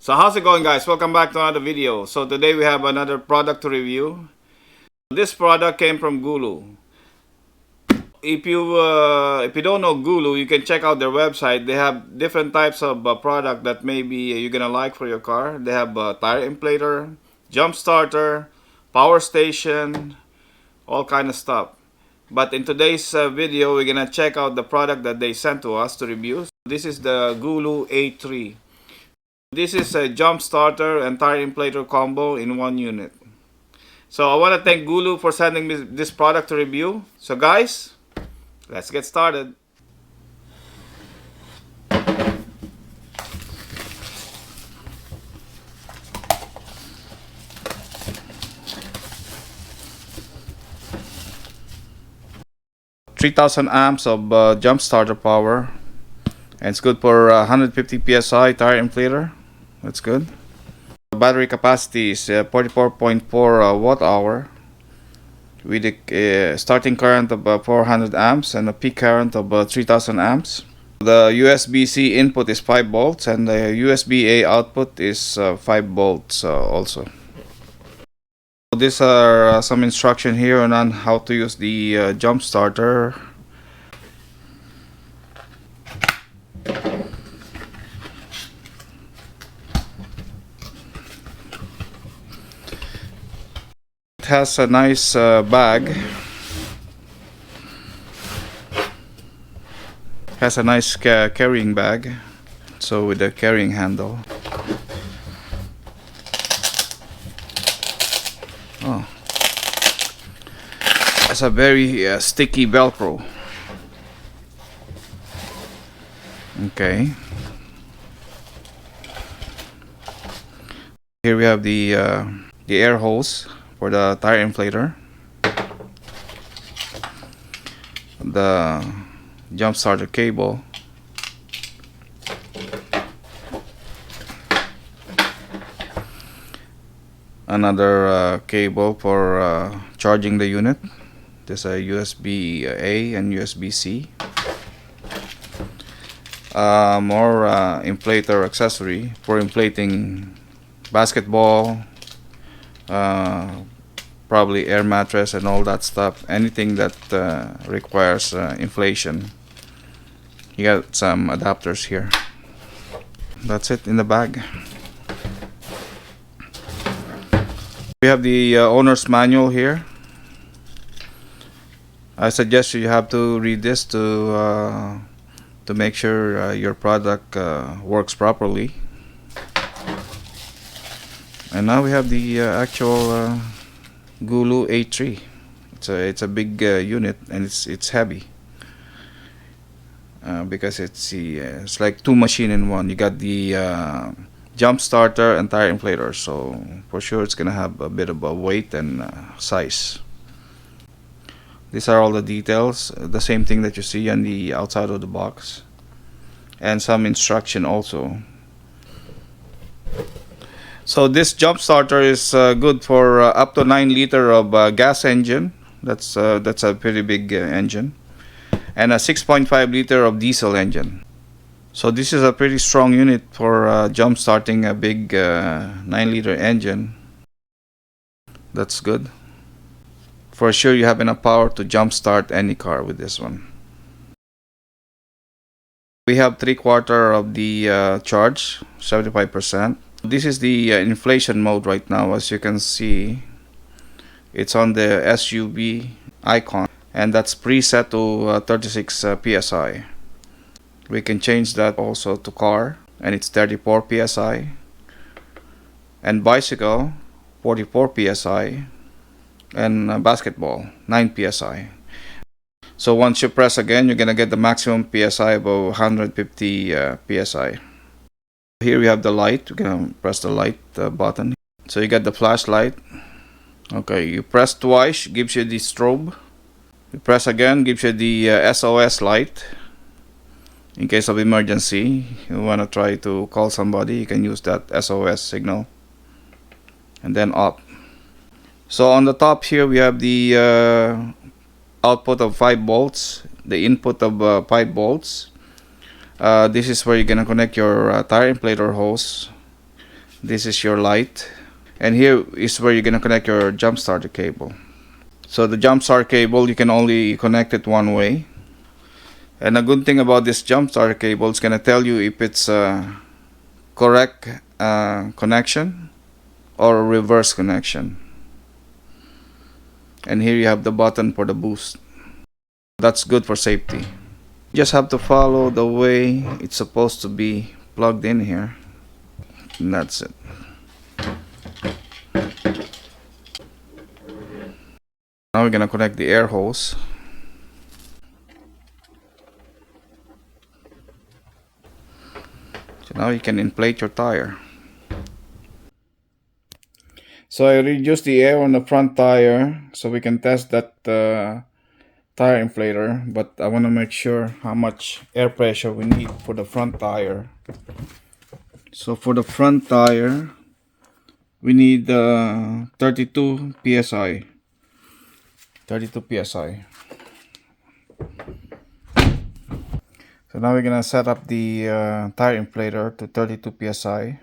So how's it going, guys? Welcome back to another video. So today we have another product to review. This product came from GOOLOO. If you don't know GOOLOO, you can check out their website. They have different types of product that maybe you're gonna like for your car. They have a tire inflator, jump starter, power station, all kind of stuff. But in today's video, we're gonna check out the product that they sent to us to review. This is the GOOLOO A3. This is a jump starter and tire inflator combo in one unit. So I want to thank GOOLOO for sending me this product to review. So guys, let's get started. $3,000 amps of jump starter power, and it's good for 150 psi tire inflator. That's good. The battery capacity is 44.4 watt hour with a starting current of 400 amps and a peak current of 3000 amps. The USB-C input is 5 volts and the USB-A output is 5 volts also. These are some instruction here on how to use the jump starter. It has a nice bag. Has a nice carrying bag. So with a carrying handle. Oh, it's a very sticky Velcro. Okay. Here we have the air hose for the tire inflator, the jump starter cable, another cable for charging the unit. There's a USB A and USB C. More inflator accessory for inflating basketball, probably air mattress and all that stuff. Anything that requires inflation. You got some adapters here. That's it in the bag. We have the owner's manual here. I suggest you have to read this to make sure your product works properly. And now we have the actual GOOLOO A3. It's a big unit and it's heavy because it's like two machines in one. You got the jump starter and tire inflator, so for sure it's gonna have a bit of a weight and size. These are all the details, the same thing that you see on the outside of the box, and some instruction also. So this jump starter is good for up to 9 liter of gas engine. That's a pretty big engine, and a 6.5 liter of diesel engine. So this is a pretty strong unit for jump starting a big 9 liter engine. That's good. For sure you have enough power to jump start any car with this one. We have 3/4 of the charge, 75%. This is the inflation mode right now. As you can see, it's on the SUV icon, and that's preset to 36 psi. We can change that also to car, and it's 34 psi, and bicycle 44 psi, and basketball 9 psi. So once you press again, you're gonna get the maximum psi of 150 psi. Here we have the light. We're gonna press the light button. So you get the flashlight. Okay, you press twice, gives you the strobe. You press again, gives you the SOS light. In case of emergency, you wanna try to call somebody, you can use that SOS signal. And then up. So on the top here we have the output of 5 volts, the input of 5 volts. This is where you're gonna connect your tire inflator hose, This is your light, and here is where you're gonna connect your jump starter cable. So the jump starter cable, you can only connect it one way. And a good thing about this jump starter cable, it's gonna tell you if it's a correct connection or a reverse connection. And here you have the button for the boost. That's good for safety. You just have to follow the way it's supposed to be plugged in here, and that's it. Now we're gonna connect the air hose. So now you can inflate your tire. So I reduced the air on the front tire so we can test that tire inflator, but I want to make sure how much air pressure we need for the front tire. So for the front tire, we need 32 psi. 32 psi. So now we're gonna set up the tire inflator to 32 psi.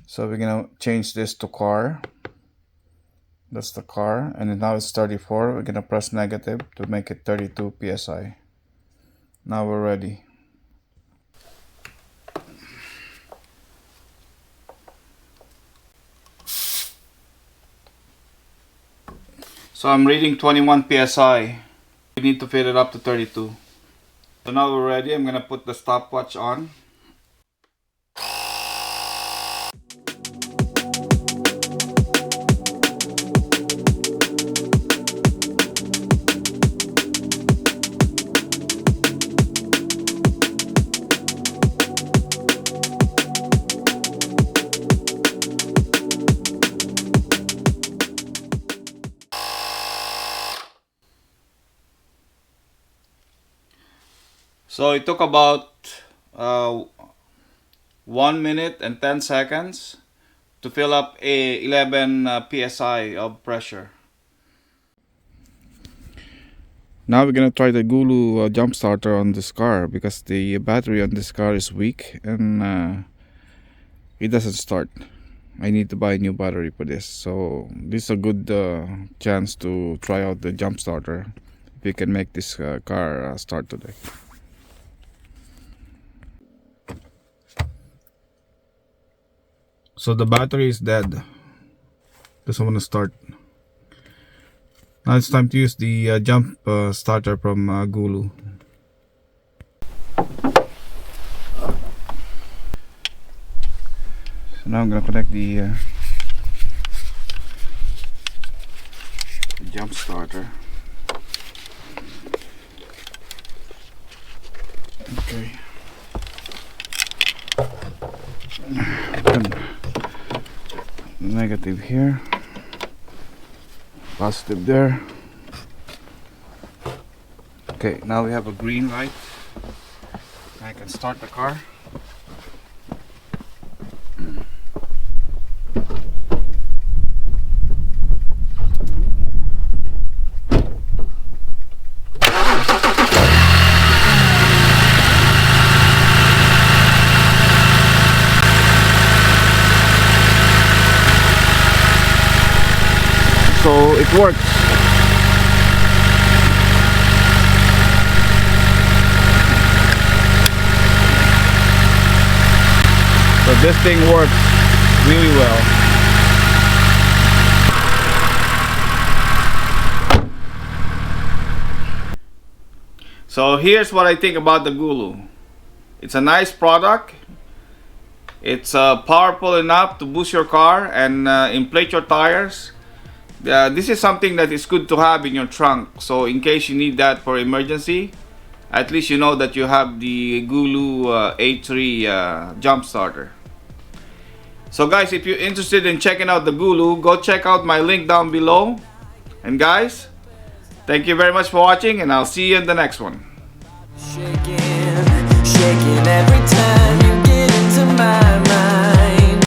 So we're gonna change this to car. That's the car, and then now it's 34. We're gonna press negative to make it 32 psi. Now we're ready. So I'm reading 21 psi. We need to fill it up to 32. So now we're ready. I'm gonna put the stopwatch on. So it took about 1 minute and 10 seconds to fill up a 11 psi of pressure. Now we're gonna try the GOOLOO Jumpstarter on this car because the battery on this car is weak and it doesn't start. I need to buy a new battery for this. So this is a good chance to try out the Jumpstarter if you can make this car start today. So the battery is dead. Doesn't want to start. Now it's time to use the jump starter from GOOLOO. So now I'm gonna connect the jump starter. Okay. Negative here, positive there. Okay, now we have a green light. I can start the car. So it works. So this thing works really well. So here's what I think about the GOOLOO. It's a nice product. It's powerful enough to boost your car and inflate your tires. This is something that is good to have in your trunk, so in case you need that for emergency, at least you know that you have the GOOLOO A3 Jumpstarter. So guys, if you're interested in checking out the GOOLOO, go check out my link down below. And guys, thank you very much for watching, and I'll see you in the next one. Shaking every time you get into my mind.